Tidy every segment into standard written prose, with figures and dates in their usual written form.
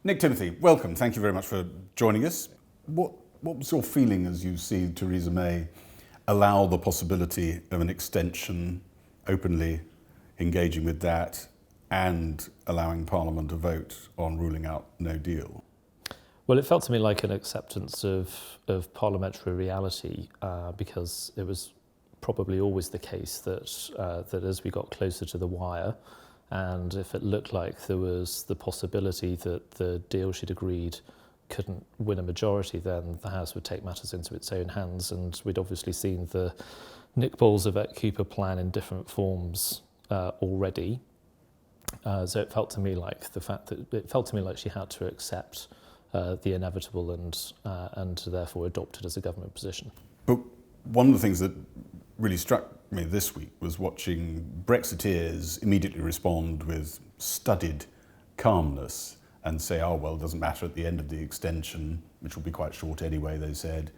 Nick Timothy, welcome. Thank you very much for joining us. What was your feeling as you see Theresa May allow the possibility of an extension, openly engaging with that, and allowing Parliament to vote on ruling out no deal? Well, it felt to me like an acceptance of parliamentary reality because it was probably always the case that as we got closer to the wire, and if it looked like there was the possibility that the deal she'd agreed couldn't win a majority, then the House would take matters into its own hands. And we'd obviously seen the Nick Boles-Yvette Cooper plan in different forms already. So it felt to me like she had to accept the inevitable and therefore adopt it as a government position. But one of the things that really struck me this week was watching Brexiteers immediately respond with studied calmness and say, oh, well, it doesn't matter at the end of the extension, which will be quite short anyway, they said.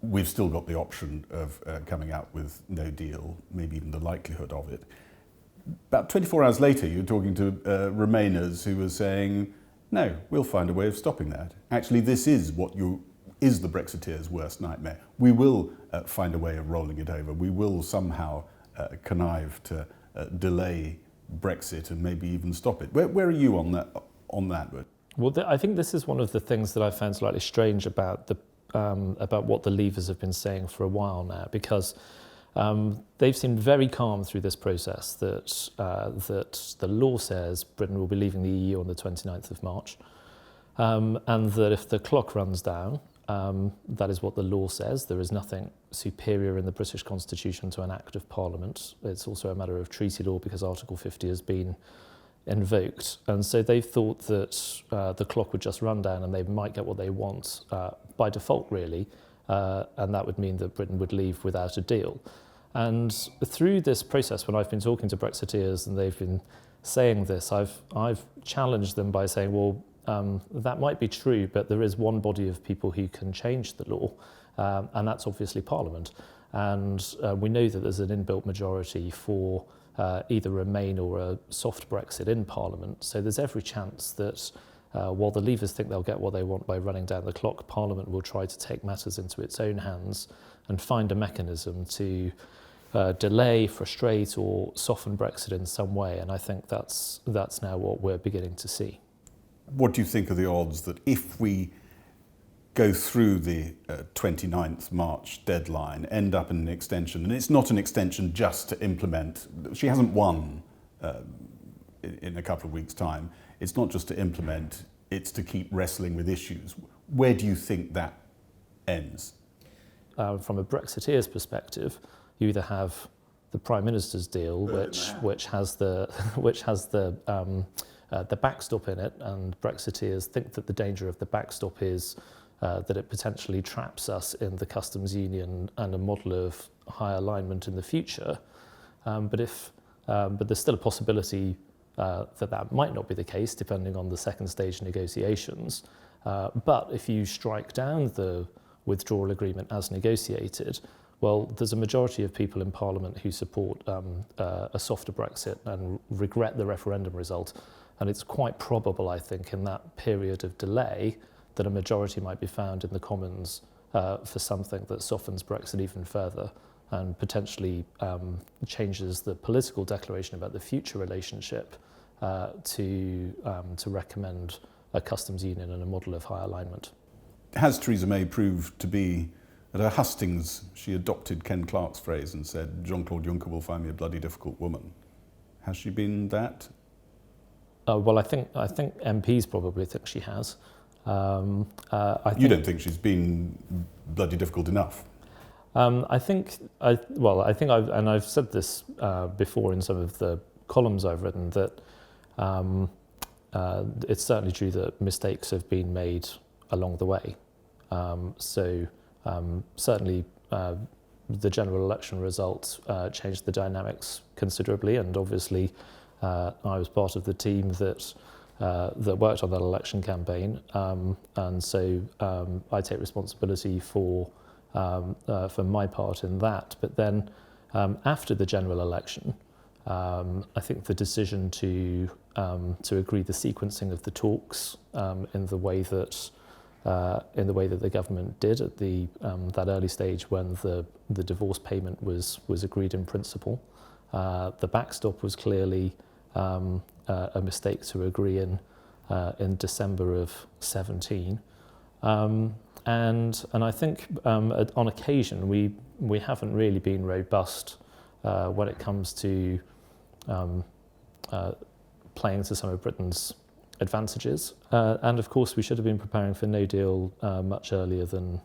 We've still got the option of coming out with no deal, maybe even the likelihood of it. About 24 hours later, you were talking to Remainers who were saying, no, we'll find a way of stopping that. Actually, this is is the Brexiteers' worst nightmare. We will find a way of rolling it over. We will somehow connive to delay Brexit and maybe even stop it. Where are you on that? Well, I think this is one of the things that I found slightly strange about what the Leavers have been saying for a while now, because they've seemed very calm through this process that the law says Britain will be leaving the EU on the 29th of March, and that if the clock runs down, that is what the law says. There is nothing superior in the British Constitution to an Act of Parliament. It's also a matter of treaty law because Article 50 has been invoked. And so they thought that the clock would just run down and they might get what they want by default, really, and that would mean that Britain would leave without a deal. And through this process, when I've been talking to Brexiteers and they've been saying this, I've challenged them by saying, well, that might be true, but there is one body of people who can change the law, and that's obviously Parliament. And we know that there's an inbuilt majority for either Remain or a soft Brexit in Parliament. So there's every chance that while the Leavers think they'll get what they want by running down the clock, Parliament will try to take matters into its own hands and find a mechanism to delay, frustrate, or soften Brexit in some way. And I think that's now what we're beginning to see. What do you think are the odds that if we go through the 29th March deadline, end up in an extension, and it's not an extension just to implement, she hasn't won in a couple of weeks' time, it's not just to implement, it's to keep wrestling with issues. Where do you think that ends? From a Brexiteer's perspective, you either have the Prime Minister's deal, which has the backstop in it, and Brexiteers think that the danger of the backstop is that it potentially traps us in the customs union and a model of high alignment in the future. But there's still a possibility that might not be the case, depending on the second stage negotiations. But if you strike down the withdrawal agreement as negotiated, well, there's a majority of people in Parliament who support a softer Brexit and regret the referendum result. And it's quite probable, I think, in that period of delay, that a majority might be found in the Commons for something that softens Brexit even further and potentially changes the political declaration about the future relationship to recommend a customs union and a model of high alignment. Has Theresa May proved to be, at her hustings, she adopted Ken Clarke's phrase and said, Jean-Claude Juncker will find me a bloody difficult woman. Has she been that? Well, I think MPs probably think she has. You don't think she's been bloody difficult enough? I've said this before in some of the columns I've written, that it's certainly true that mistakes have been made along the way. Certainly the general election result changed the dynamics considerably, and obviously I was part of the team that worked on that election campaign, and so I take responsibility for my part in that. But then after the general election, I think the decision to agree the sequencing of the talks in the way that the government did at that early stage when the divorce payment was agreed in principle. The backstop was clearly a mistake to agree in December of 17. And I think on occasion we haven't really been robust when it comes to playing to some of Britain's advantages. And of course we should have been preparing for no deal much earlier than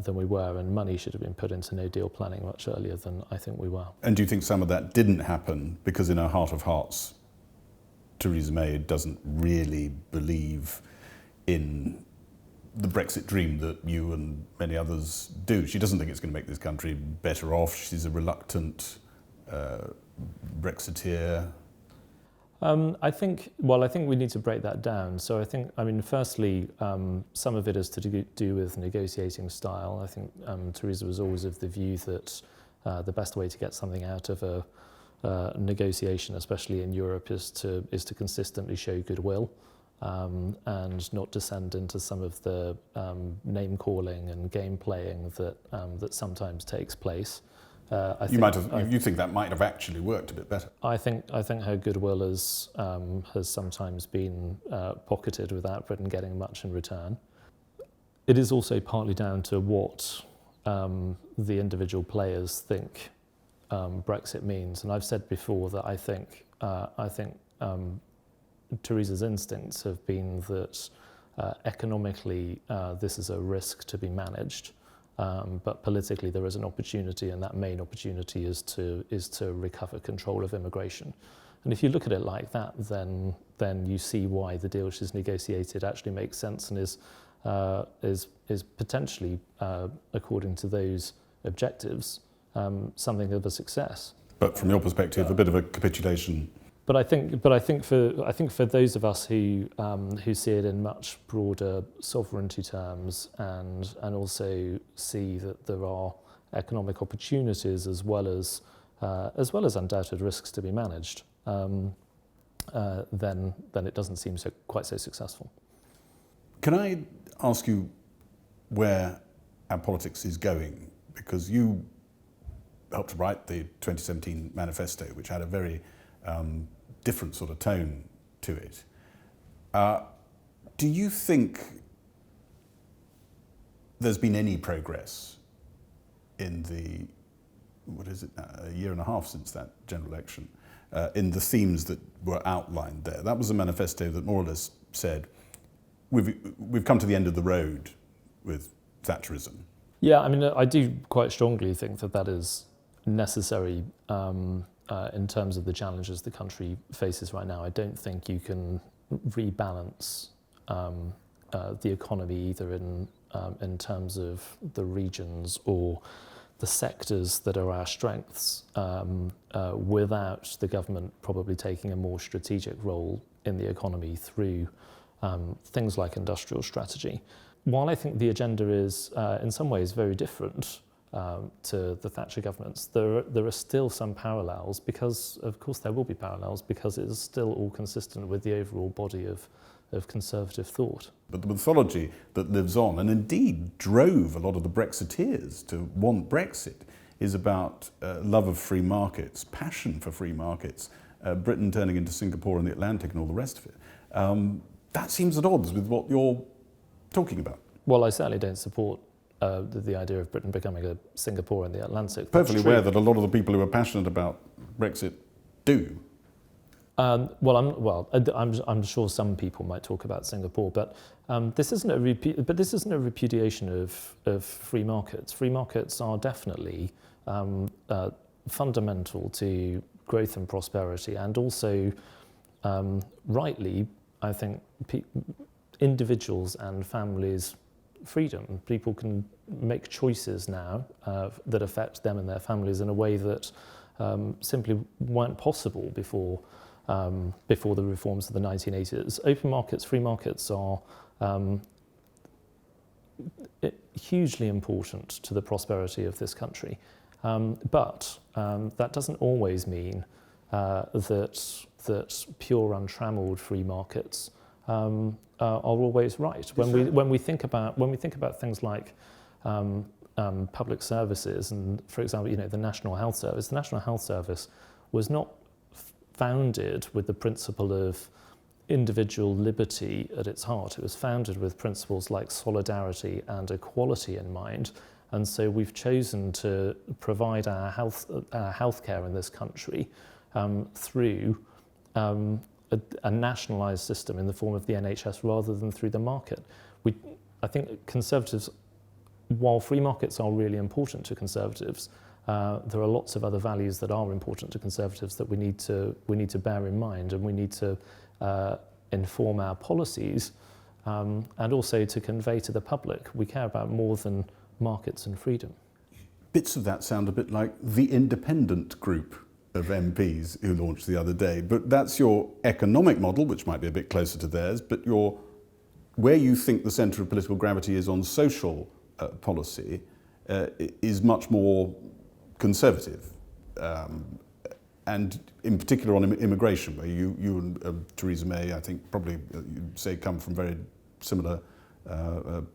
we were, and money should have been put into no deal planning much earlier than I think we were. And do you think some of that didn't happen because in her heart of hearts Theresa May doesn't really believe in the Brexit dream that you and many others do? She doesn't think it's going to make this country better off. She's a reluctant Brexiteer. I think we need to break that down. So firstly, some of it is to do with negotiating style. I think Theresa was always of the view that the best way to get something out of a negotiation, especially in Europe, is to consistently show goodwill and not descend into some of the name calling and game playing that sometimes takes place. You think that might have actually worked a bit better? I think her goodwill has sometimes been pocketed without Britain getting much in return. It is also partly down to what the individual players think Brexit means, and I've said before that I think Theresa's instincts have been that economically this is a risk to be managed. But politically there is an opportunity, and that main opportunity is to recover control of immigration. And if you look at it like that, then you see why the deal she's negotiated actually makes sense and is potentially, according to those objectives, something of a success. But from your perspective, a bit of a capitulation. But I think for those of us who see it in much broader sovereignty terms and also see that there are economic opportunities as well as undoubted risks to be managed, then it doesn't seem quite so successful. Can I ask you where our politics is going? Because you helped to write the 2017 manifesto, which had a very different sort of tone to it. Do you think there's been any progress in the, a year and a half since that general election, in the themes that were outlined there? That was a manifesto that more or less said, we've come to the end of the road with Thatcherism. Yeah, I do quite strongly think that is necessary in terms of the challenges the country faces right now. I don't think you can rebalance the economy either in terms of the regions or the sectors that are our strengths without the government probably taking a more strategic role in the economy through things like industrial strategy. While I think the agenda is in some ways very different to the Thatcher governments, there are still some parallels, because of course there will be parallels, because it is still all consistent with the overall body of conservative thought. But the mythology that lives on, and indeed drove a lot of the Brexiteers to want Brexit, is about love of free markets, passion for free markets, Britain turning into Singapore and the Atlantic and all the rest of it. That seems at odds with what you're talking about. Well, I certainly don't support the idea of Britain becoming a Singapore in the Atlantic. Perfectly aware that a lot of the people who are passionate about Brexit do. I'm sure some people might talk about Singapore, but this isn't a repudiation of free markets. Free markets are definitely fundamental to growth and prosperity, and also rightly, I think, individuals and families' freedom. People can make choices now that affect them and their families in a way that simply weren't possible before the reforms of the 1980s. Open markets, free markets are hugely important to the prosperity of this country. But that doesn't always mean that pure, untrammeled free markets are always right. When we think about things like public services, and for example, the National Health Service. The National Health Service was not founded with the principle of individual liberty at its heart. It was founded with principles like solidarity and equality in mind. And so we've chosen to provide our healthcare in this country through a nationalised system in the form of the NHS rather than through the market. I think Conservatives, while free markets are really important to Conservatives, there are lots of other values that are important to Conservatives that we need to bear in mind, and we need to inform our policies and also to convey to the public we care about more than markets and freedom. Bits of that sound a bit like the independent group of MPs who launched the other day, but that's your economic model, which might be a bit closer to theirs, but where you think the centre of political gravity is on social policy is much more conservative, and in particular on immigration, where you and Theresa May, I think, probably you'd say come from very similar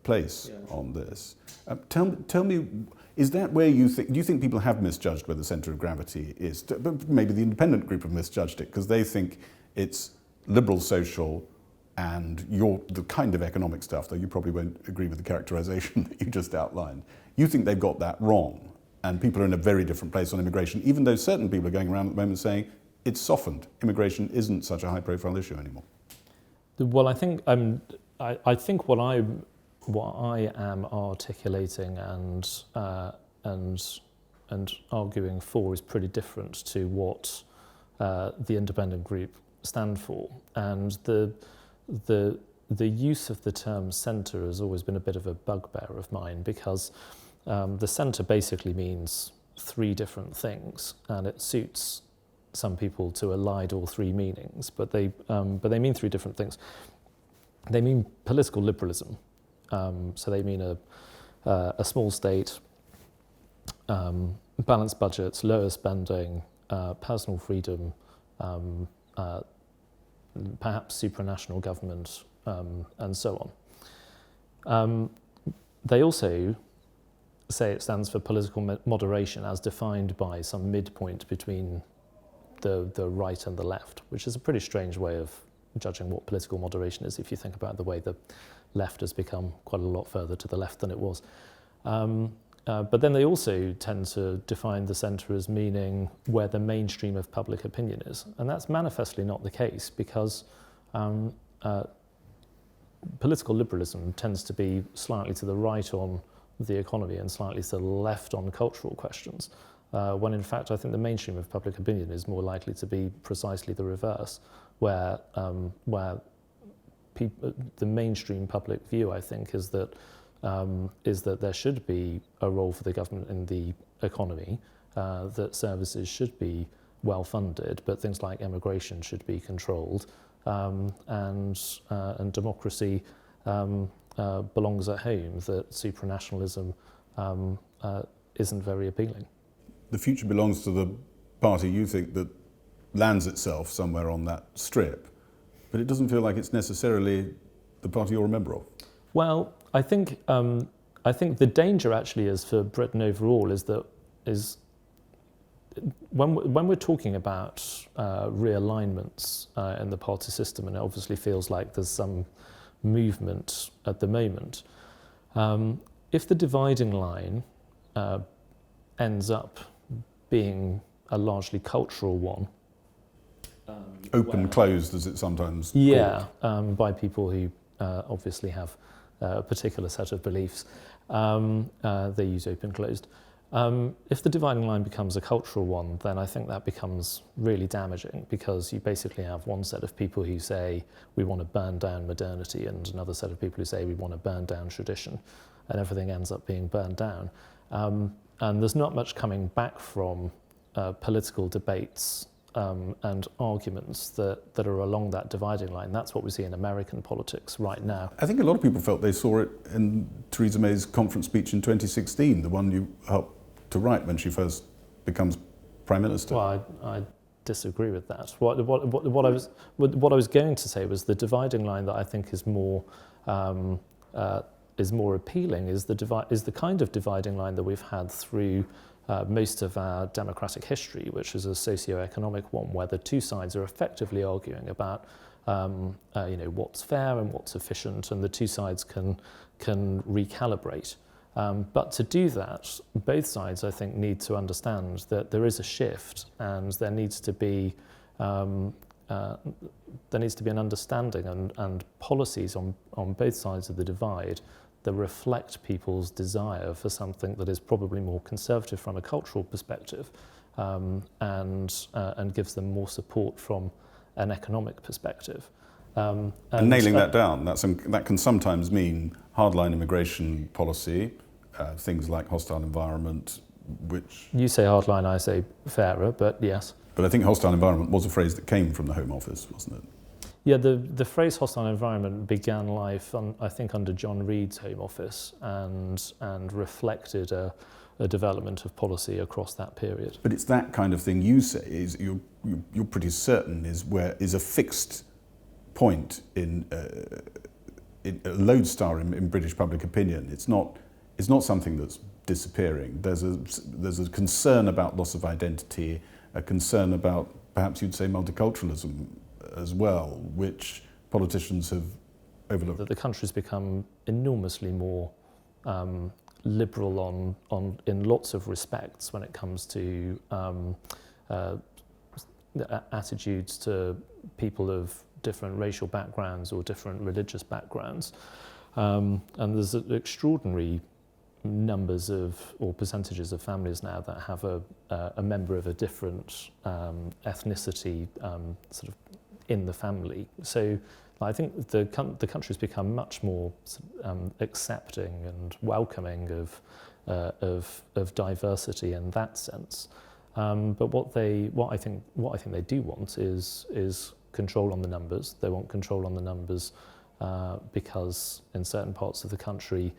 place on this. Tell me, is that where do you think people have misjudged where the centre of gravity is? But maybe the independent group have misjudged it because they think it's liberal social and the kind of economic stuff, though you probably won't agree with the characterisation that you just outlined. You think they've got that wrong, and people are in a very different place on immigration, even though certain people are going around at the moment saying it's softened. Immigration isn't such a high-profile issue anymore. Well, I think what I am articulating and arguing for is pretty different to what the independent group stand for, and the use of the term centre has always been a bit of a bugbear of mine, because the centre basically means three different things, and it suits some people to elide all three meanings, but they mean three different things. They mean political liberalism, so they mean a small state, balanced budgets, lower spending, personal freedom, perhaps supranational government, and so on. They also say it stands for political moderation as defined by some midpoint between the right and the left, which is a pretty strange way of judging what political moderation is if you think about the way the left has become quite a lot further to the left than it was. But then they also tend to define the centre as meaning where the mainstream of public opinion is. And that's manifestly not the case, because political liberalism tends to be slightly to the right on the economy and slightly to the left on cultural questions, when in fact I think the mainstream of public opinion is more likely to be precisely the reverse, where the mainstream public view, I think, is that there should be a role for the government in the economy, that services should be well funded, but things like immigration should be controlled, and democracy belongs at home, that supranationalism isn't very appealing. The future belongs to the party you think that lands itself somewhere on that strip, but it doesn't feel like it's necessarily the party you're a member of. Well, I think the danger actually is for Britain overall is when we're talking about realignments in the party system, and it obviously feels like there's some movement at the moment. If the dividing line ends up being a largely cultural one, closed as it's sometimes called. By people who obviously have a particular set of beliefs, they use open closed. If the dividing line becomes a cultural one, then I think that becomes really damaging, because you basically have one set of people who say we want to burn down modernity, and another set of people who say we want to burn down tradition, and everything ends up being burned down. And there's not much coming back from political debates and arguments that are along that dividing line. That's what we see in American politics right now. I think a lot of people felt they saw it in Theresa May's conference speech in 2016, the one you helped to write when she first becomes Prime Minister. Well, I disagree with that. What I was going to say was the dividing line that I think is more appealing is the kind of dividing line that we've had through most of our democratic history, which is a socio-economic one, where the two sides are effectively arguing about what's fair and what's efficient, and the two sides can recalibrate. But to do that, both sides, I think, need to understand that there is a shift, and there needs to be an understanding and policies on both sides of the divide that reflect people's desire for something that is probably more conservative from a cultural perspective, and gives them more support from an economic perspective. And nailing that down, that can sometimes mean hardline immigration policy, things like hostile environment, which... You say hardline, I say fairer, but yes. But I think hostile environment was a phrase that came from the Home Office, wasn't it? Yeah, the phrase hostile environment began life, I think, under John Reed's Home Office, and reflected a development of policy across that period. But it's that kind of thing you say, is you're pretty certain is a fixed point in a lodestar in British public opinion. It's not something that's disappearing. There's a concern about loss of identity, a concern about, perhaps you'd say, multiculturalism as well, which politicians have overlooked. That the country's become enormously more liberal in lots of respects when it comes to attitudes to people of different racial backgrounds or different religious backgrounds. And there's extraordinary numbers or percentages of families now that have a member of a different ethnicity sort of in the family. So I think the country's become much more accepting and welcoming of diversity in that sense. But what I think they do want is control on the numbers. They want control on the numbers because in certain parts of the country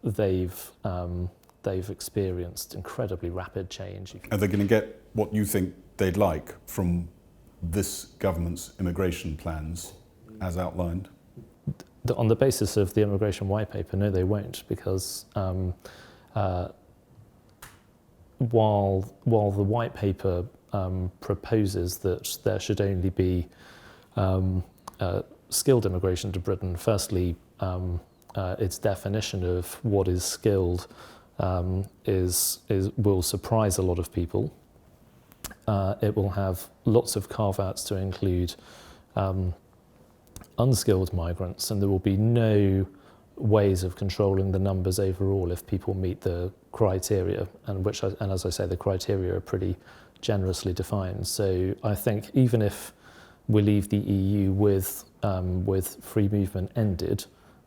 they've experienced incredibly rapid change. Are they going to get what you think they'd like from this government's immigration plans as outlined? On the basis of the immigration white paper, no, they won't, because while the white paper proposes that there should only be skilled immigration to Britain, firstly, its definition of what is skilled will surprise a lot of people. It will have lots of carve-outs to include unskilled migrants, and there will be no ways of controlling the numbers overall if people meet the criteria, and as I say, the criteria are pretty generously defined. So I think even if we leave the EU with free movement ended,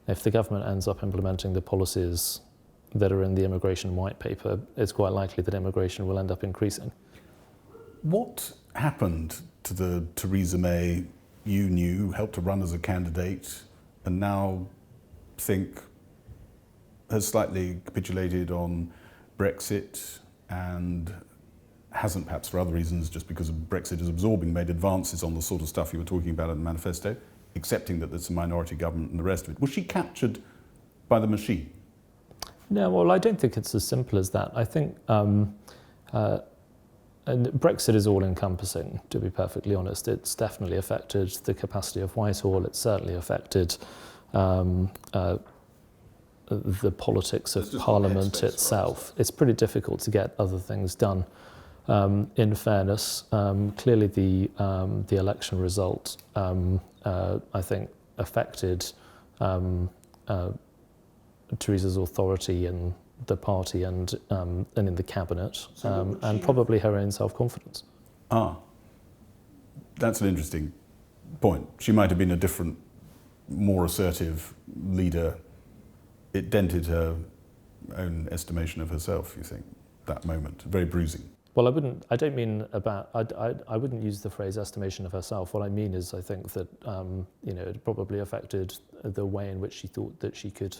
if the government ends up implementing the policies that are in the immigration white paper, it's quite likely that immigration will end up increasing. What happened to the Theresa May you knew, helped to run as a candidate, and now think has slightly capitulated on Brexit and hasn't, perhaps for other reasons, just because Brexit is absorbing, made advances on the sort of stuff you were talking about in the manifesto, accepting that there's a minority government and the rest of it? Was she captured by the machine? No, well, I don't think it's as simple as that. I think and Brexit is all-encompassing, to be perfectly honest. It's definitely affected the capacity of Whitehall. It's certainly affected the politics of Parliament itself. It's pretty difficult to get other things done. In fairness, clearly the election result, I think, affected Theresa's authority in the party and in the cabinet, and probably her own self-confidence. That's an interesting point. She might have been a different, more assertive leader. It dented her own estimation of herself, you think, that moment? Very bruising. Well, I wouldn't use the phrase estimation of herself. What I mean is, I think that it probably affected the way in which she thought that she could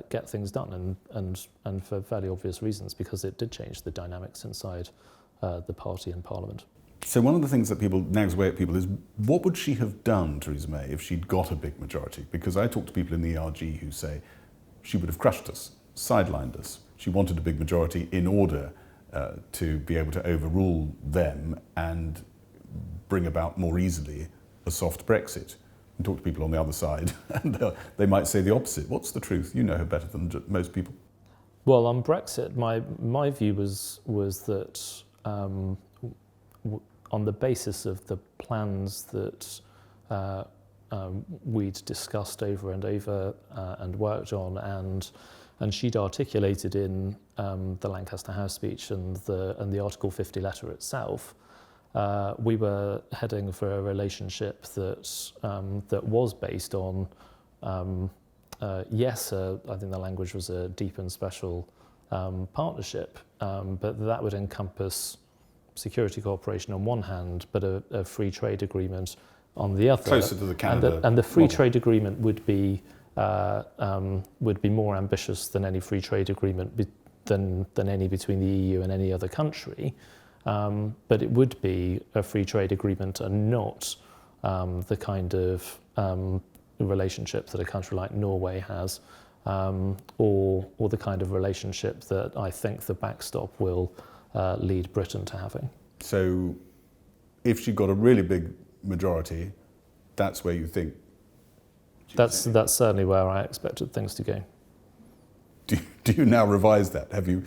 get things done, and for fairly obvious reasons, because it did change the dynamics inside the party and Parliament. So one of the things that people nags away at people is, what would she have done, Theresa May, if she'd got a big majority? Because I talk to people in the ERG who say she would have crushed us, sidelined us. She wanted a big majority in order to be able to overrule them and bring about more easily a soft Brexit. And talk to people on the other side, and they might say the opposite. What's the truth? You know her better than most people. Well, on Brexit, my view was that on the basis of the plans that we'd discussed over and over and worked on, and she'd articulated in the Lancaster House speech and the Article 50 letter itself, we were heading for a relationship that was based on, yes, I think the language was a deep and special partnership, but that would encompass security cooperation on one hand, but a free trade agreement on the other. Closer to the Canada and the free model. trade agreement would be more ambitious than any free trade agreement than any between the EU and any other country. But it would be a free trade agreement and not the kind of relationship that a country like Norway has, or the kind of relationship that I think the backstop will lead Britain to having. So if she got a really big majority, that's where you think? That's certainly where I expected things to go. Do you now revise that? Have you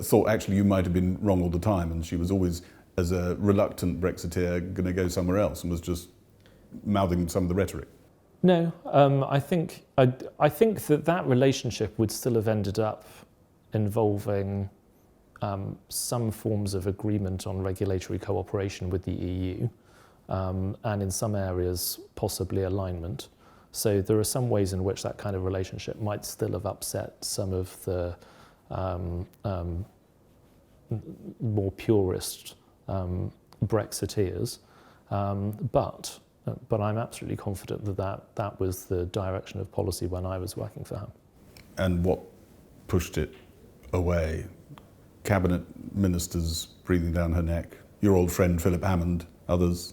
thought actually you might have been wrong all the time and she was always, as a reluctant Brexiteer, going to go somewhere else and was just mouthing some of the rhetoric? No, I think that relationship would still have ended up involving some forms of agreement on regulatory cooperation with the EU, and in some areas possibly alignment. So there are some ways in which that kind of relationship might still have upset some of the more purist Brexiteers, but I'm absolutely confident that was the direction of policy when I was working for her. And what pushed it away? Cabinet ministers breathing down her neck, your old friend Philip Hammond, others?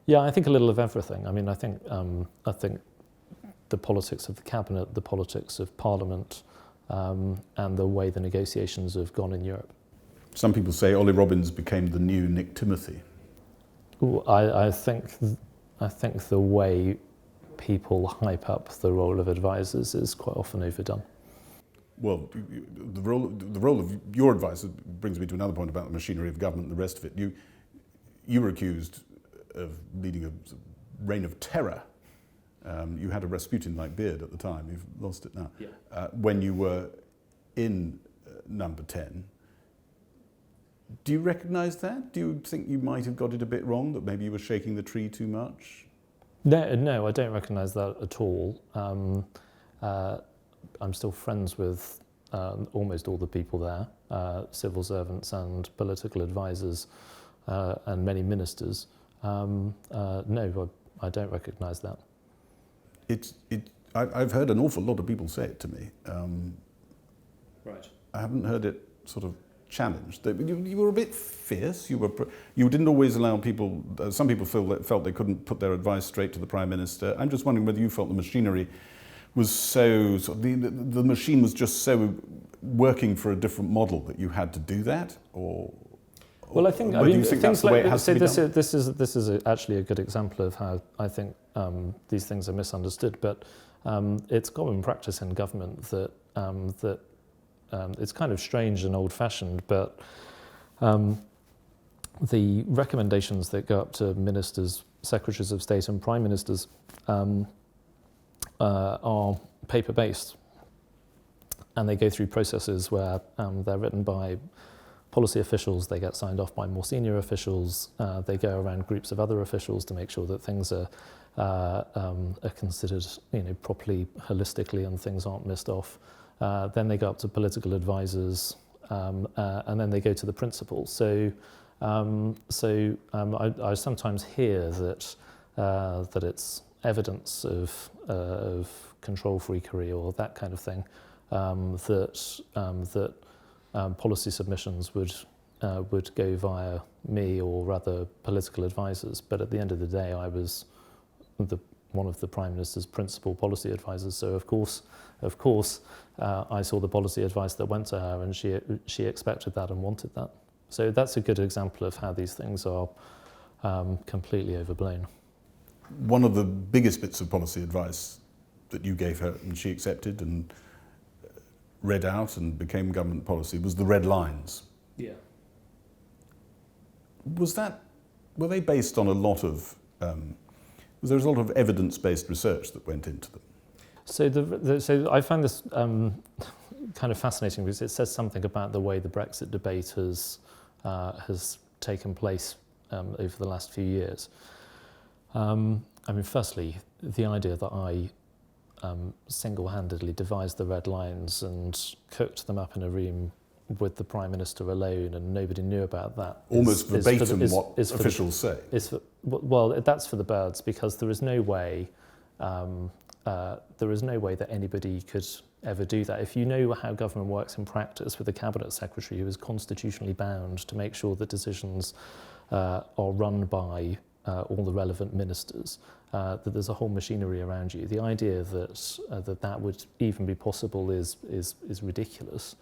Yeah, I think a little of everything. I mean, I think the politics of the cabinet, the politics of Parliament, and the way the negotiations have gone in Europe. Some people say Ollie Robbins became the new Nick Timothy. Ooh, I think the way people hype up the role of advisors is quite often overdone. Well, the role of your advice brings me to another point about the machinery of government and the rest of it. You were accused of leading a reign of terror. You had a Rasputin-like beard at the time. You've lost it now. Yeah. When you were in number 10, do you recognise that? Do you think you might have got it a bit wrong, that maybe you were shaking the tree too much? No, I don't recognise that at all. I'm still friends with almost all the people there, civil servants and political advisors, and many ministers. No, I don't recognise that. I've heard an awful lot of people say it to me. Right. I haven't heard it sort of challenged. You were a bit fierce. You didn't always allow people. Some people felt they couldn't put their advice straight to the Prime Minister. I'm just wondering whether you felt the machinery was so the machine was just so working for a different model that you had to do that, or well, I think that's the way it has to be done? This is actually a good example of how I think these things are misunderstood. But it's common practice in government that it's kind of strange and old-fashioned, but the recommendations that go up to ministers, secretaries of state, and prime ministers are paper-based, and they go through processes where they're written by policy officials, they get signed off by more senior officials, they go around groups of other officials to make sure that things are considered, properly, holistically, and things aren't missed off. Then they go up to political advisors, and then they go to the principal. So I sometimes hear that it's evidence of control freakery or that kind of thing, that policy submissions would would go via me or other political advisors. But at the end of the day, I was one of the Prime Minister's principal policy advisors. So of course, I saw the policy advice that went to her, and she expected that and wanted that. So that's a good example of how these things are completely overblown. One of the biggest bits of policy advice that you gave her and she accepted and read out and became government policy was the red lines. Yeah. Were they based on a lot of, was there a lot of evidence-based research that went into them? So I find this kind of fascinating because it says something about the way the Brexit debate has taken place over the last few years. I mean, firstly, the idea that I single-handedly devised the red lines and cooked them up in a room with the Prime Minister alone and nobody knew about that. Almost verbatim what officials say. Well, that's for the birds, because there is no way that anybody could ever do that. If you know how government works in practice with a cabinet secretary who is constitutionally bound to make sure that decisions are run by all the relevant ministers, that there's a whole machinery around you. The idea that would even be possible is ridiculous.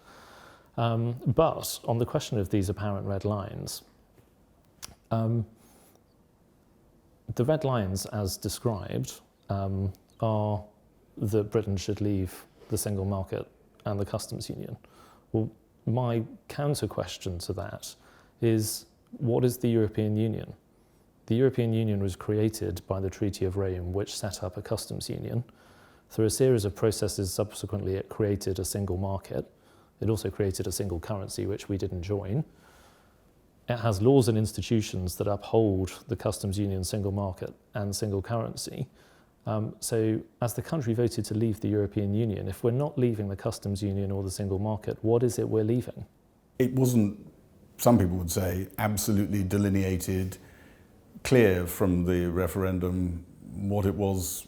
But on the question of these apparent red lines, the red lines, as described, are that Britain should leave the single market and the customs union. Well, my counter question to that is, what is the European Union? The European Union was created by the Treaty of Rome, which set up a customs union. Through a series of processes, subsequently, it created a single market. It also created a single currency, which we didn't join. It has laws and institutions that uphold the customs union, single market, and single currency. So as the country voted to leave the European Union, if we're not leaving the customs union or the single market, what is it we're leaving? It wasn't, some people would say, absolutely delineated, clear from the referendum what it was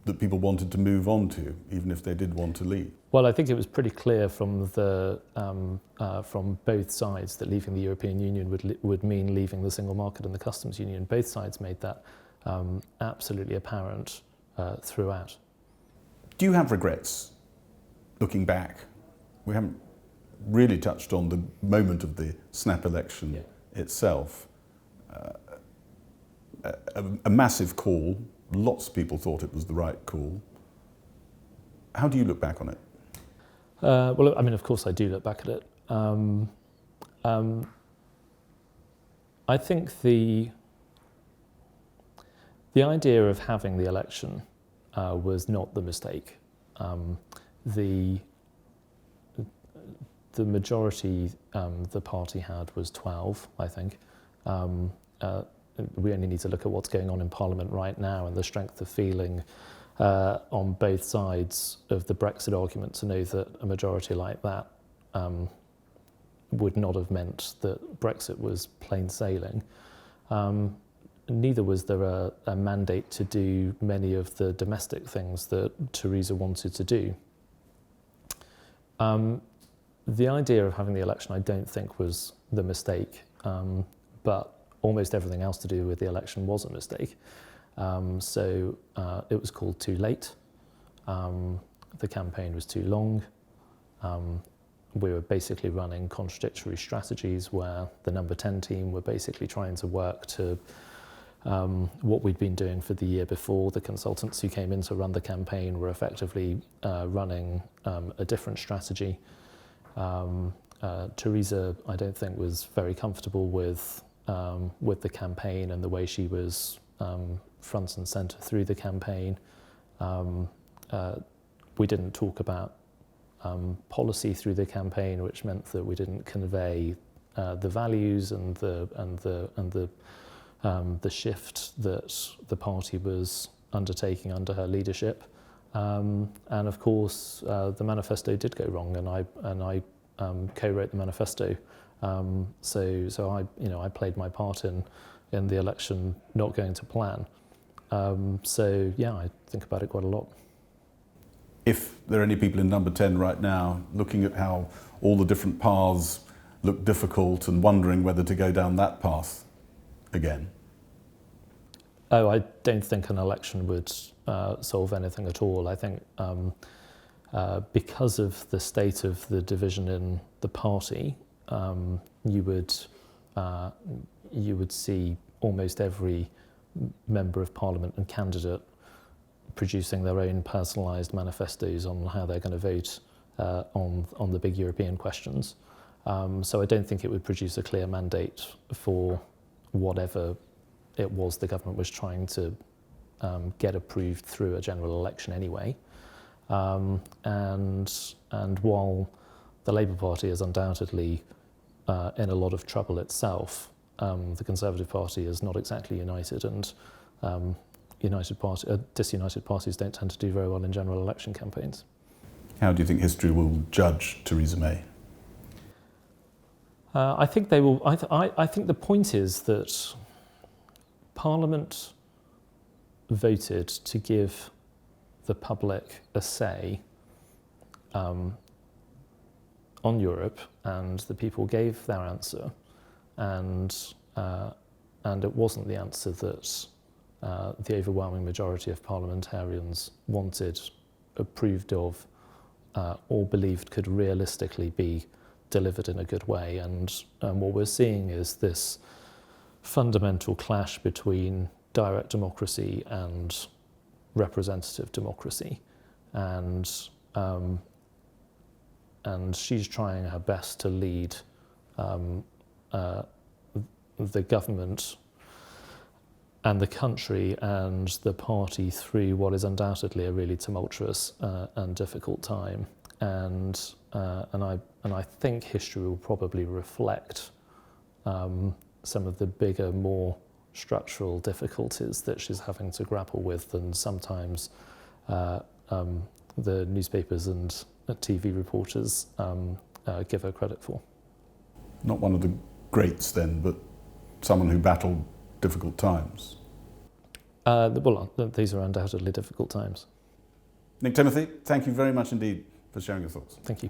that people wanted to move on to, even if they did want to leave. Well, I think it was pretty clear from from both sides that leaving the European Union would mean leaving the single market and the customs union. Both sides made that absolutely apparent throughout. Do you have regrets, looking back? We haven't really touched on the moment of the snap election itself. A massive call. Lots of people thought it was the right call. How do you look back on it? Well, I mean, of course I do look back at it. I think the idea of having the election was not the mistake. The majority the party had was 12, I think. We only need to look at what's going on in Parliament right now and the strength of feeling on both sides of the Brexit argument to know that a majority like that would not have meant that Brexit was plain sailing. Neither was there a mandate to do many of the domestic things that Theresa wanted to do. The idea of having the election, I don't think, was the mistake, but almost everything else to do with the election was a mistake. So it was called too late. The campaign was too long. We were basically running contradictory strategies where the number 10 team were basically trying to work to what we'd been doing for the year before. The consultants who came in to run the campaign were effectively running a different strategy. Theresa, I don't think, was very comfortable with the campaign and the way she was front and centre through the campaign. We didn't talk about policy through the campaign, which meant that we didn't convey the values and the shift that the party was undertaking under her leadership. And of course, the manifesto did go wrong, and I co-wrote the manifesto. So I played my part in the election not going to plan. So yeah, I think about it quite a lot. If there are any people in number 10 right now looking at how all the different paths look difficult and wondering whether to go down that path again? Oh, I don't think an election would solve anything at all. I think because of the state of the division in the party, you would see almost every member of parliament and candidate producing their own personalised manifestos on how they're going to vote on the big European questions. So I don't think it would produce a clear mandate for whatever it was the government was trying to get approved through a general election anyway. And while the Labour Party is undoubtedly in a lot of trouble itself, the Conservative Party is not exactly united, and disunited parties don't tend to do very well in general election campaigns. How do you think history will judge Theresa May? I think they will. I think the point is that Parliament voted to give the public a say on Europe, and the people gave their answer, and it wasn't the answer that the overwhelming majority of parliamentarians wanted, approved of, or believed could realistically be delivered in a good way. And what we're seeing is this fundamental clash between direct democracy and representative democracy, and she's trying her best to lead the government and the country and the party through what is undoubtedly a really tumultuous and difficult time. And I think history will probably reflect some of the bigger, more structural difficulties that she's having to grapple with than sometimes the newspapers and TV reporters give her credit for. Not one of the greats then, but someone who battled difficult times. Well, these are undoubtedly difficult times. Nick Timothy, thank you very much indeed for sharing your thoughts. Thank you.